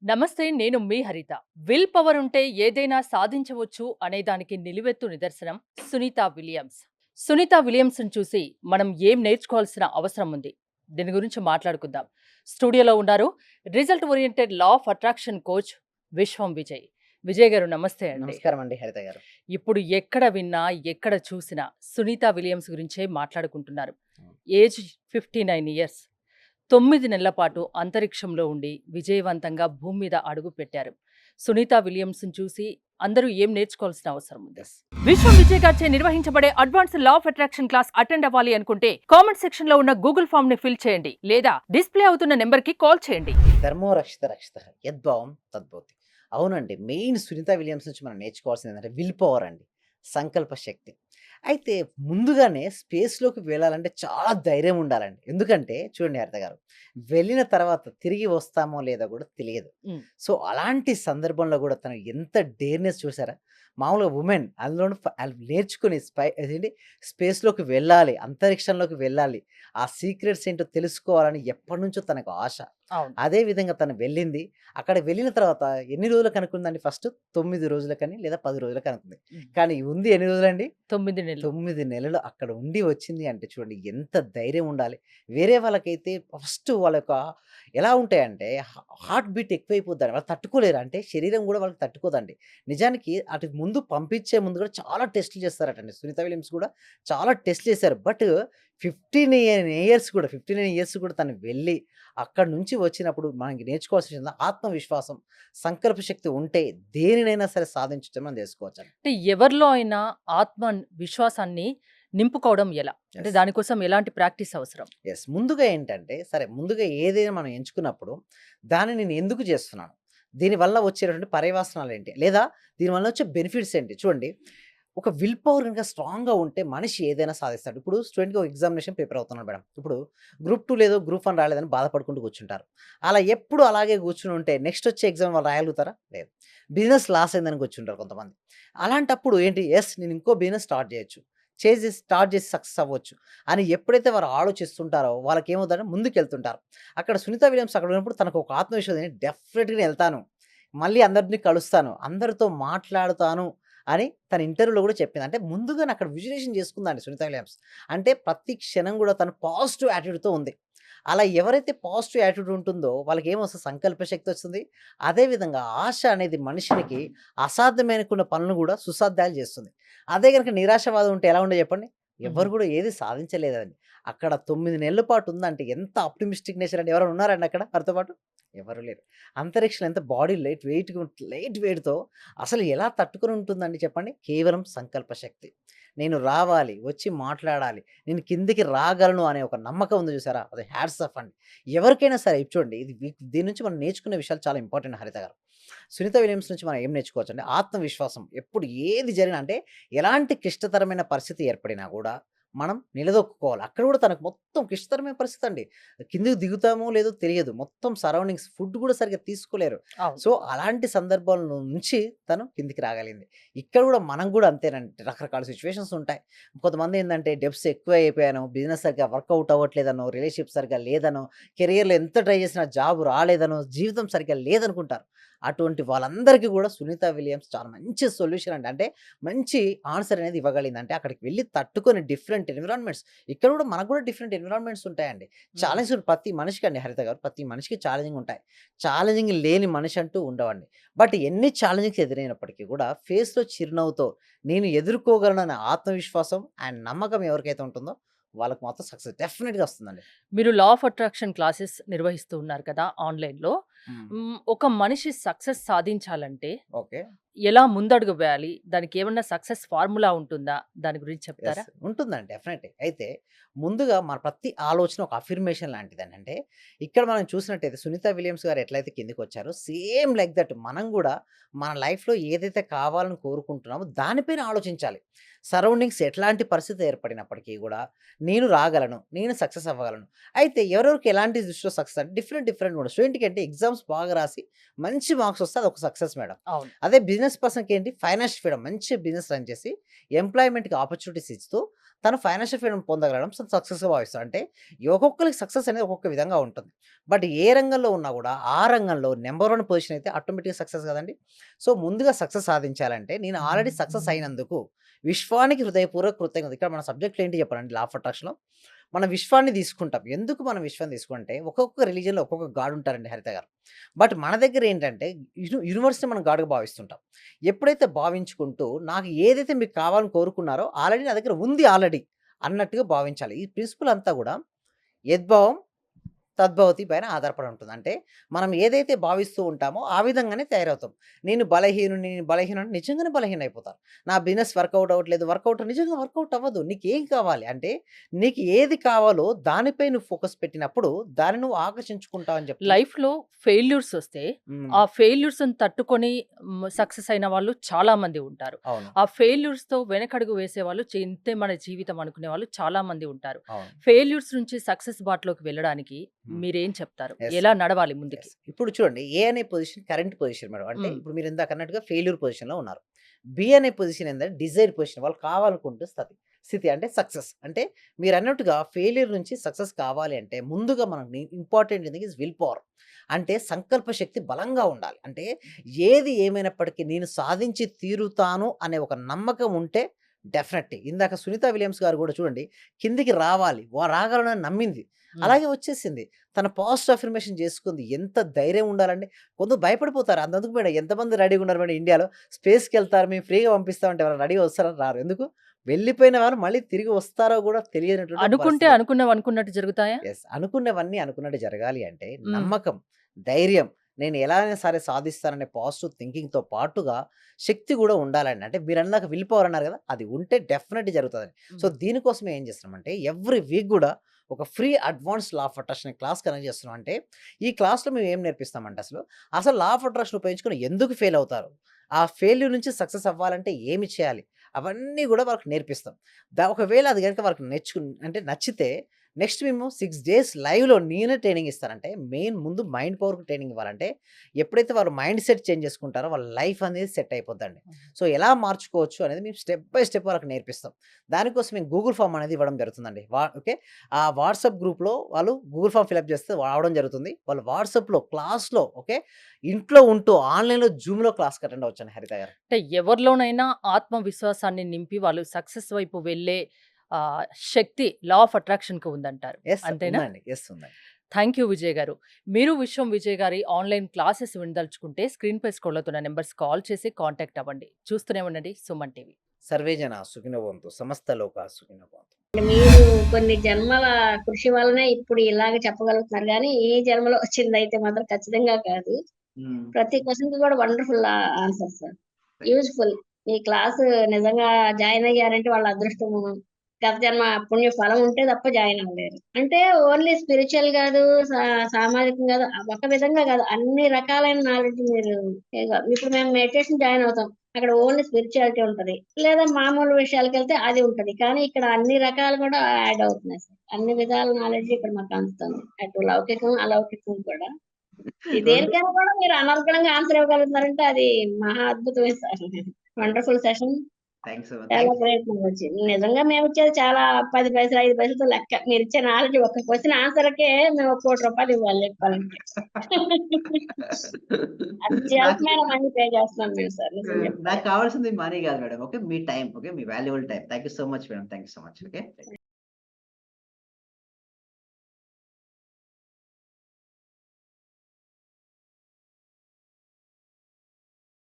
నమస్తే. నేను మీ హరిత. విల్ పవర్ ఉంటే ఏదైనా సాధించవచ్చు అనే దానికి నిలువెత్తు నిదర్శనం సునీత విలియమ్స్. సునీత విలియమ్స్‌ని చూసి మనం ఏం నేర్చుకోవాల్సిన అవసరం ఉంది? దీని గురించి మాట్లాడుకుందాం. స్టూడియోలో ఉన్నారు result oriented law of attraction coach విశ్వం విజయ్. విజయ్ గారు నమస్తే అండి. నమస్కారం అండి హరిత గారు. ఇప్పుడు ఎక్కడ విన్నా, ఎక్కడ చూసినా సునీత విలియమ్స్ గురించే మాట్లాడుకుంటున్నారు. అవును. Age 59 years. 9 నెలల పాటు అంతరిక్షంలో ఉండి విజయవంతంగా భూమి మీద అడుగు పెట్టారు. సునీత విలియమ్స్‌ని చూసి అందరూ ఏం నేర్చుకోవాల్సిన అవసరం ఉంది? యెస్. విశ్వం విజయ్ గారిచే నిర్వహించబడే advanced law of attraction class attend అవ్వాలి అనుకుంటే కామెంట్ సెక్షన్ లో ఉన్న గూగుల్ ఫామ్ ని ఫిల్ చేయండి లేదా డిస్ప్లే అవుతున్న నెంబర్ కి కాల్ చేయండి. ధర్మో రక్షిత రక్షితః యద్భావం తద్భవతి. అవునండి. మెయిన్ సునీత విలియమ్స్ నుంచి మనం నేర్చుకోవాల్సింది ఏంటంటే విల్ పవర్ అండి. సంకల్ప శక్తి. అయితే ముందుగానే స్పేస్‌లోకి వెళ్ళాలంటే చాలా ధైర్యం ఉండాలండి. ఎందుకంటే చూడండి హరిత గారు, వెళ్ళిన తర్వాత తిరిగి వస్తామో లేదో కూడా తెలియదు. హ్మ్. సో, అలాంటి సందర్భంలో కూడా తను ఎంత డేర్‌నెస్ చూసారా? మామూలుగా వుమెన్ అందులోను ఆళ్ళు నేర్చుకొని అదేంటి స్పేస్‌లోకి వెళ్ళాలి, అంతరిక్షంలోకి వెళ్ళాలి. ఆ సీక్రెట్స్ ఏంటో తెలుసుకోవాలని ఎప్పటినుంచో తనకు ఆశ. అవును. అదే విధంగా తను వెళ్ళింది. అక్కడ వెళ్ళిన తర్వాత ఎన్ని రోజులకు అనుకుందండి ఫస్ట్? 9 రోజులకని లేదా 10 రోజులకి అనుకుంది. హ్మ్. కానీ ఉంది ఎన్ని రోజులండి? 9 నెలలు. 9 నెలలు అక్కడ ఉండి వచ్చింది అంటే చూడండి ఎంత ధైర్యం ఉండాలి. వేరే వాళ్ళకైతే ఫస్ట్ వాళ్ళ యొక్క ఎలా ఉంటాయంటే హార్ట్ బీట్ ఎక్కువైపోద్దండి. వాళ్ళు తట్టుకోలేరు. అంటే శరీరం గూడా వాళ్ళకి తట్టుకోదండి. నిజానికి అటు ముందు పంపించే ముందు కూడా చాలా టెస్ట్‌లు చేస్తారటండి. సునీత విలియమ్స్ కూడా చాలా టెస్ట్‌లు చేశారు. బట్ 59 ఇయర్స్ కూడా తను వెళ్ళి అక్కడి నుంచి వచ్చినప్పుడు మనకి నేర్చుకోవాల్సింది ఆత్మవిశ్వాసం, సంకల్ప శక్తి ఉంటే దేనినైనా సరే సాధించటం మనం తెలుసుకోవచ్చండి. అంటే ఎవరిలో అయినా ఆత్మ విశ్వాసాన్ని నింపుకోవడం ఎలా? అంటే యెస్. దానికోసం ఎలాంటి ప్రాక్టీస్ అవసరం? యెస్. ముందుగా ఏంటంటే, సరే ముందుగా ఏదైనా మనం ఎంచుకున్నప్పుడు, దాన్ని నేను ఎందుకు చేస్తున్నాను? దీనివల్ల వచ్చేటటువంటి పర్యవసనాలేంటి? లేదా దీనివల్ల వచ్చే బెనిఫిట్స్ ఏంటి? చూడండి, ఒక విల్ పవర్ గనుక స్ట్రాంగ్‌గా ఉంటే మనిషి ఏదైనా సాధిస్తాడు. ఇప్పుడు స్టూడెంట్‌కి ఒక ఎగ్జామినేషన్ ప్రిపేర్ అవుతున్నాడు మేడం. ఇప్పుడు గ్రూప్ 2 లేదో, గ్రూప్ 1 రాలేదని బాధపడుకుంటూ కూర్చుంటారు. అలా ఎప్పుడు అలాగే కూర్చొని ఉంటే నెక్స్ట్ వచ్చే ఎగ్జామ్ వాళ్ళు రాయగలుగుతారా? లేదు. బిజినెస్ లాస్ అయిందని కూర్చుంటారు కొంతమంది. అలాంటప్పుడు ఏంటి? యెస్, నేను ఇంకో బిజినెస్ స్టార్ట్ చేయొచ్చు. స్టార్ట్ చేసి సక్సెస్ అవ్వచ్చు అని ఎప్పుడైతే వారు ఆలోచిస్తుంటారో వాళ్ళకేమవుతుందంటే ముందుకెళ్తుంటారు. అక్కడ సునీత విలియమ్స్ అక్కడ ఉన్నప్పుడు తనకు ఒక ఆత్మవిశ్వాసం డెఫినిట్‌గా నేనెళ్తాను. మళ్ళీ అందరిని కలుస్తాను. అందరితో మాట్లాడుతాను అని తన ఇంటర్వ్యూలో కూడా చెప్పింది. అంటే ముందుగానే అక్కడ విజువలైజేషన్ చేసుకుందండి సునీత విలియమ్స్. అంటే ప్రతి క్షణం కూడా తను పాజిటివ్ యాటిట్యూడ్‌తో ఉంది. అలా ఎవరైతే పాజిటివ్ యాటిట్యూడ్ ఉంటుందో వాళ్ళకేమొస్తది? సంకల్ప శక్తి వస్తుంది. అదే విధంగా ఆశ అనేది మనిషినికి అసాధ్యమైనకున్న పనులను కూడా సుసాధ్యాలు చేస్తుంది. అదే గనుక నిరాశవాదం ఉంటే ఎలా ఉండేది చెప్పండి? హుహు. ఎవ్వరు కూడా ఏది సాధించలేదండి. అక్కడ 9 నెలల పాటు ఉందంటే ఎంత ఆప్టిమిస్టిక్ నేచర్ అండి. ఎవరైనా ఉన్నారండి అక్కడ వారితో పాటు? ఎవరు లేరు. అంతరిక్షంలో ఎంత బాడీ లైట్ వెయిట్‌తో అసలు ఎలా తట్టుకొని ఉంటుందండి చెప్పండి? కేవలం సంకల్ప శక్తి. నేను రావాలి, వచ్చి మాట్లాడాలి, నేను కిందకి రాగలను అనే ఒక నమ్మకం ఉంది చూసారా? అది హ్యాట్స్ ఆఫ్ అండి. ఎవరికైనా సరే చూడండి ఇది దీని నుంచి మనం నేర్చుకునే విషయాలు చాలా ఇంపార్టెంట్ హరిత గారు. సునీత విలియమ్స్ నుంచి మనం ఏం నేర్చుకోవచ్చంటే ఆత్మవిశ్వాసం. ఎప్పుడు ఏది జరిగినా అంటే ఎలాంటి క్లిష్టతరమైన పరిస్థితి ఏర్పడినా గూడా మనం నిలదొక్కుకోవాలి. అక్కడ గూడా తనకు మొత్తం క్లిష్టతరమైన పరిస్థితి అండి. కిందకి దిగుతామో లేదో తెలియదు. మొత్తం సరౌండింగ్స్ ఫుడ్ గూడా సరిగ్గా తీసుకోలేరు. అవును. సో, అలాంటి సందర్భాల నుంచి తను కిందికి రాగలిగింది. ఇక్కడ గూడా మనం గూడా అంతేనండి. రకరకాల సిట్యుయేషన్స్ ఉంటాయి. కొంతమందేందంటే డెబ్ట్స్ ఎక్కువ అయిపోయానో, బిజినెస్ సరిగ్గా వర్కౌట్ అవ్వట్లేదనో, రిలేషన్‌షిప్ సరిగ్గా లేదనో, కెరియర్‌లో ఎంత ట్రై చేసినా జాబ్ రాలేదనో, జీవితం సరిగ్గా లేదనుకుంటారు. అటువంటి వాళ్ళందరికీ గూడా సునీత విలియమ్స్ చాలా మంచి సొల్యూషన్ అండి. అంటే మంచి ఆన్సర్ అనేది ఇవ్వగలిగింది. అంటే అక్కడికి వెళ్లి తట్టుకొని డిఫరెంట్ ఎన్విరాన్మెంట్స్ ఇక్కడ గూడా మనకు గూడా డిఫరెంట్ ఎన్విరాన్మెంట్స్ ఉంటాయండి. హ్మ్. ఛాలెంజ్ ప్రతి మనిషికండి హరిత గారు. ప్రతి మనిషికి ఛాలెంజింగ్ ఉంటాయి. ఛాలెంజింగ్ లేని మనిషి అంటూ ఉండవండి. బట్ ఎన్ని ఛాలెంజింగ్స్ ఎదురైనప్పటికీ గూడా ఫేస్‌లో చిరునవ్వుతో నేను ఎదుర్కోగలననే ఆత్మవిశ్వాసం అండ్ నమ్మకం ఎవరికైతే ఉంటుందో వాళ్ళకి మాత్రం సక్సెస్ డెఫినిట్‌గా వస్తుందండి. మీరు లా ఆఫ్ అట్రాక్షన్ క్లాసెస్ నిర్వహిస్తూ ఉన్నారు కదా ఆన్‌లైన్‌లో. హ్మ్. ఒక మనిషి సక్సెస్ సాధించాలంటే ఓకే. ఎలా ముందడుగు వేయాలి? దానికేమన్నా సక్సెస్ ఫార్ములా ఉంటుందా? దాని గురించి యెస్. చెప్తారా? ఉంటుందండి. డెఫినెట్‌లీ. అయితే ముందుగా మన ప్రతి ఆలోచన ఒక అఫర్మేషన్ లాంటిదండి. అంటే ఇక్కడ మనం చూసినట్టయితే 'సునీత విలియమ్స్' గారు ఎట్లయితే కిందకొచ్చారో సేమ్ లైక్ దట్ మనం గూడా మన లైఫ్‌లో ఏదైతే కావాలని కోరుకుంటున్నామో దానిపైన ఆలోచించాలి. సరౌండింగ్స్ ఎట్లాంటి పరిస్థితి ఏర్పడినప్పటికీ గూడా నేను రాగలను. నేను సక్సెస్ అవ్వగలను. అయితే ఎవరెవరికి ఎలాంటి దృష్టిలో సక్సెస్ అంటే డిఫరెంట్ కూడా. స్టూడెంట్‌కి అంటే ఎగ్జామ్స్ బాగా రాసి మంచి మార్క్స్ వస్తే అదొక సక్సెస్ మేడం. అవును. అదే బిజినెస్ పర్సన్‌కి ఏంటి ఫైనాన్షియల్ ఫ్రీడమ్ మంచి బిజినెస్ రన్ చేసి ఎంప్లాయ్‌మెంట్‌కి ఆపర్చునిటీస్ ఇస్తూ తను ఫైనాన్షియల్ ఫ్రీడమ్ పొందగలగడం సక్సెస్‌గా భావిస్తాడు. అంటే ఒక్కొక్కరికి సక్సెస్ అనేది ఒక్కొక్క విధంగా ఉంటుంది. బట్ ఏ రంగంలో ఉన్నా గూడా ఆ రంగంలో నంబర్ 1 పొజిషన్ అయితే ఆటోమేటిక్‌గా సక్సెస్ గదండీ! సో, ముందుగా సక్సెస్ సాధించాలంటే నేను ఆల్రెడీ సక్సెస్ అయినందుకు విశ్వానికి హృదయపూర్వక కృతజ్ఞతలు. ఇక్కడ మన సబ్జెక్ట్‌లో ఏంటి చెప్పాలంటే లా ఆఫ్ అట్రాక్షన్‌లో మనం విశ్వాన్ని తీసుకుంటాం. ఎందుకు మనం విశ్వాన్ని తీసుకుంటే ఒక్కొక్క రిలీజియన్‌లో ఒక్కొక్క గాడ్ ఉంటారండి హరిత గారు. బట్ మన దగ్గర ఏంటంటే యూనివర్స్‌ని మనం గాడ్‌గా భావిస్తుంటాం. ఎప్పుడైతే భావించుకుంటూ నాకు ఏదైతే మీకు కావాలని కోరుకున్నారో ఆల్రెడీ నా దగ్గర ఉంది ఆల్రెడీ అన్నట్టుగా భావించాలి. ఈ ప్రిన్సిపల్ అంతా గూడా యద్భావం తద్భవతి పైన ఆధారపడి ఉంటుంది. అంటే మనం ఏదైతే భావిస్తూ ఉంటామో ఆ విధంగానే తయారవుతాం. నేను బలహీనుడిని నిజంగానే బలహీనయిపోతాను. నా బిజినెస్ వర్కౌట్ అవ్వట్లేదు. నిజంగా వర్కౌట్ అవ్వదు. నీకేం కావాలి? అంటే నీకు ఏది కావాలో దానిపై నువ్వు ఫోకస్ పెట్టినప్పుడు దాన్ని నువ్వు ఆకర్షించుకుంటావు అని చెప్తుంది. లైఫ్‌లో ఫెయిల్యూర్స్ వస్తే, హ్మ్. ఆ ఫెయిల్యూర్స్‌ని తట్టుకొని సక్సెస్ అయిన వాళ్ళు చాలా మంది ఉంటారు. అవును. ఆ ఫెయిల్యూర్స్‌తో వెనకడుగు వేసేవాళ్ళు ఇంతే మన జీవితం అనుకునే వాళ్ళు చాలా మంది ఉంటారు. అవును. ఫెయిల్యూర్స్ నుంచి సక్సెస్ బాటలోకి వెళ్ళడానికి హ్మ్. మీరేం చెప్తారు? యెస్. ఎలా నడవాలి ముందుకి? యెస్. ఇప్పుడు చూడండి ఏ అనే పొజిషన్ కరెంట్ పొజిషన్ మేడం. అంటే హ్మ్. ఇప్పుడు మీరు ఇందాక అన్నట్టుగా ఫెయిల్యూర్ పొజిషన్‌లో ఉన్నారు. బి అనే పొజిషన్ ఏందంటే డిజైర్ పొజిషన్. వాళ్ళు కావాలనుకుంటే స్థితి అంటే సక్సెస్. అంటే మీరన్నట్టుగా ఫెయిల్యూర్ నుంచి సక్సెస్ కావాలి అంటే ముందుగా మనకి important thing is will power. అంటే సంకల్ప శక్తి బలంగా ఉండాలి. అంటే ఏది ఏమైనప్పటికీ నేను సాధించి తీరుతాను అనే ఒక నమ్మకం ఉంటే డెఫినెట్‌లీ ఇందాక సునీత విలియమ్స్ గారు కూడా చూడండి కిందికి రావాలి. రాగలనని నమ్మింది. హ్మ్. అలాగే వచ్చేసింది. తన పాజిటివ్ అఫర్మేషన్ చేసుకుంది. ఎంత ధైర్యం ఉండాలండి. కొందరు భయపడిపోతారు. అంతెందుకు మేడం ఎంతమంది రెడీగా ఉన్నారు మేడం ఇండియాలో స్పేస్‌కెళ్తారు మేము ఫ్రీగా పంపిస్తామంటే ఎవరైనా రెడీగా వస్తారా? రారు. ఎందుకు? వెళ్ళిపోయిన వారు మళ్ళీ తిరిగి వస్తారో కూడా తెలియనటువంటి ఒక అనుకుంటే పరిస్థితి. అనుకున్నవి అనుకున్నట్టు జరుగుతాయా? యెస్. అనుకున్నవన్నీ అనుకున్నట్టు జరగాలి అంటే హ్మ్. నమ్మకం, ధైర్యం నేను ఎలా అయినా సరే సాధిస్తాననే పాజిటివ్ థింకింగ్‌తో పాటుగా శక్తి గూడా ఉండాలండి. అంటే మీరన్నాక విల్ పవర్ అన్నారు గదా! అది ఉంటే డెఫినెట్‌గా జరుగుతదని. సో, హ్మ్. దీనికోసమే ఏం చేస్తున్నామంటే ఎవ్రీ వీక్ గూడా ఒక free advance law of attraction అనే క్లాస్ కనెక్ట్ చేస్తున్నాం. అంటే ఈ క్లాస్‌లో మేము ఏం నేర్పిస్తామంటే అసలు లా ఆఫ్ అట్రాక్షన్ ఉపయోగించుకొని ఎందుకు ఫెయిల్ అవుతారు? ఆ ఫెయిల్యూర్ నుంచి సక్సెస్ అవ్వాలంటే ఏమి చేయాలి? అవన్నీ గూడా వాళ్ళకి నేర్పిస్తాం. ఒకవేళ అది గనుక వాళ్ళకి అంటే నచ్చితే నెక్స్ట్ మేము 6 డేస్ లైవ్‌లో నేనే ట్రైనింగ్ ఇస్తానంటే, మెయిన్ ముందు మైండ్ పవర్‌కి ట్రైనింగ్ ఇవ్వాలంటే, ఎప్పుడైతే వారు మైండ్ సెట్ చేంజ్ చేసుకుంటారో, వాళ్ళ లైఫ్ అనేది సెట్ అయిపోద్దండి. హ్మ్. సో, ఎలా మార్చుకోవచ్చు అనేది మేము స్టెప్ బై స్టెప్ వాళ్ళకి నేర్పిస్తాం. దానికోసం మేము గూగుల్ ఫార్మ్ అనేది ఇవ్వడం జరుగుతుందండి. ఓకే. ఆ వాట్సాప్ గ్రూప్‌లో వాళ్ళు గూగుల్ ఫార్మ్ ఫిలప్ చేస్తే రావడం జరుగుతుంది. వాళ్ళు వాట్సాప్‌లో క్లాస్‌లో ఓకే. ఇంట్లో ఉంటూ ఆన్‌లైన్‌లో జూమ్‌లో క్లాస్‌కి అటెండ్ అవ్వచ్చండి హరిత గారు. అంటే ఎవరిలోనైనా ఆత్మవిశ్వాసాన్ని నింపి వాళ్ళు సక్సెస్ వైపు వెళ్ళే ఆహ్, శక్తి లా ఆఫ్ అట్రాక్షన్‌కి ఉందంటారు. యెస్. అంతేనా? ఉందండి. యెస్. ఉందండి. థ్యాంక్ యూ విజయ్ గారు. మీరు విశ్వం విజయ్ గారి ఆన్‌లైన్ క్లాసెస్ వినదలుచుకుంటే స్క్రీన్‌పై స్క్రోల్ అవుతున్న నంబర్స్ కాల్ చేసి కాంటాక్ట్ అవ్వండి. చూస్తూనే ఉండండి సుమన్ టీవీ. సర్వే జన సుఖినో భవంతు. సమస్త లోకా సుఖినో భవంతు. మీరు కొన్ని జన్మల కృషి వల్లనే ఇప్పుడు ఇలాగ చెప్పగలుగుతున్నారు గానీ, ఈ జన్మలో వచ్చిందయితే మాత్రం ఖచ్చితంగా కాదు. హ్మ్. ప్రతి క్వెషన్‌కి కూడా వండర్‌ఫుల్ ఆన్సర్స్ సార్. యూజ్‌ఫుల్. ఈ క్లాసు నిజంగా జాయిన్ అయ్యారంటే వాళ్ళ అదృష్టము, గత జన్మ పుణ్య ఫలం ఉంటే తప్ప జాయిన్ అవ్వలేరు. అంటే ఓన్లీ స్పిరిచ్యువల్ గాదు, సా సామాజికం గాదు, ఒక విధంగా గాదు. అన్ని రకాలైన నాలెడ్జ్ మీరు ఇప్పుడు మేము మెడిటేషన్ జాయిన్ అవుతాం. అక్కడ ఓన్లీ స్పిరిచువాలిటీ ఉంటది. లేదా మామూలు విషయాలకెళ్తే అది ఉంటది. కానీ ఇక్కడ అన్ని రకాలు కూడా యాడ్ అవుతున్నాయి సార్. అన్ని విధాల నాలెడ్జ్ ఇక్కడ మాకు అందుతుంది. అటు లౌకికం, అలౌకికం కూడా. ఈ 2 దేనికైనా కూడా మీరు అనర్గళంగా ఆన్సర్ ఇవ్వగలుగుతున్నారంటే అది మహా అద్భుతమే sir. Wonderful session. Thanks so much. చాలా గ్రేట్ నాలెడ్జ్. నిజంగా మేమిచ్చేది చాలా 10 పైసలు, 5 పైసలతో లెక్క. మీరిచ్చే నాలెడ్జ్ ఒక్క క్వెషన్ ఆన్సర్‌కే మేము ఒక ₹1,00,00,000 ఇవ్వాలి చెప్పాలంటే. నాకు అత్యల్పమైన మనీ పే చేస్తున్నాం మేము సార్ నిజం నాకు చెప్పాలంటే. కావాల్సింది మనీ గాదు madam. Okay. Me time. Okay. Me valuable time. Thank you so much madam. Thank you so much. Okay.